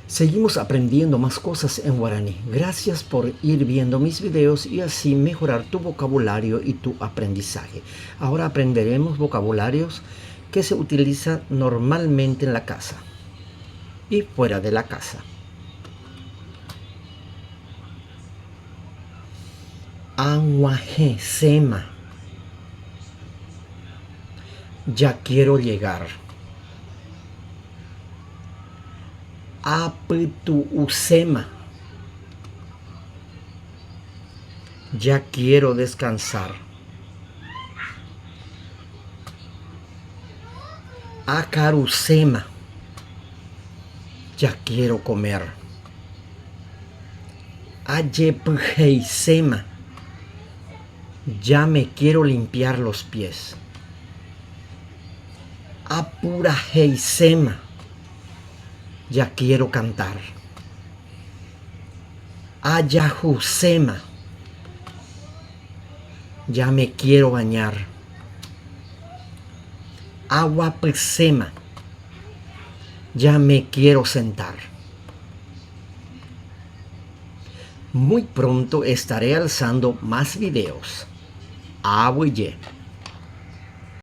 Seguimos aprendiendo más cosas en guaraní. Gracias por ir viendo mis videos y así mejorar tu vocabulario y tu aprendizaje. Ahora aprenderemos vocabularios que se utilizan normalmente en la casa y fuera de la casa. Anguaje sema. Ya quiero llegar. Apitu usema. Ya quiero descansar. Acarusema. Ya quiero comer. Ayepjeisema. Ya me quiero limpiar los pies. Apurajeisema. Ya quiero cantar. Ayahusema. Ya me quiero bañar. Aguapesema. Ya me quiero sentar. Muy pronto estaré alzando más videos. Abuye.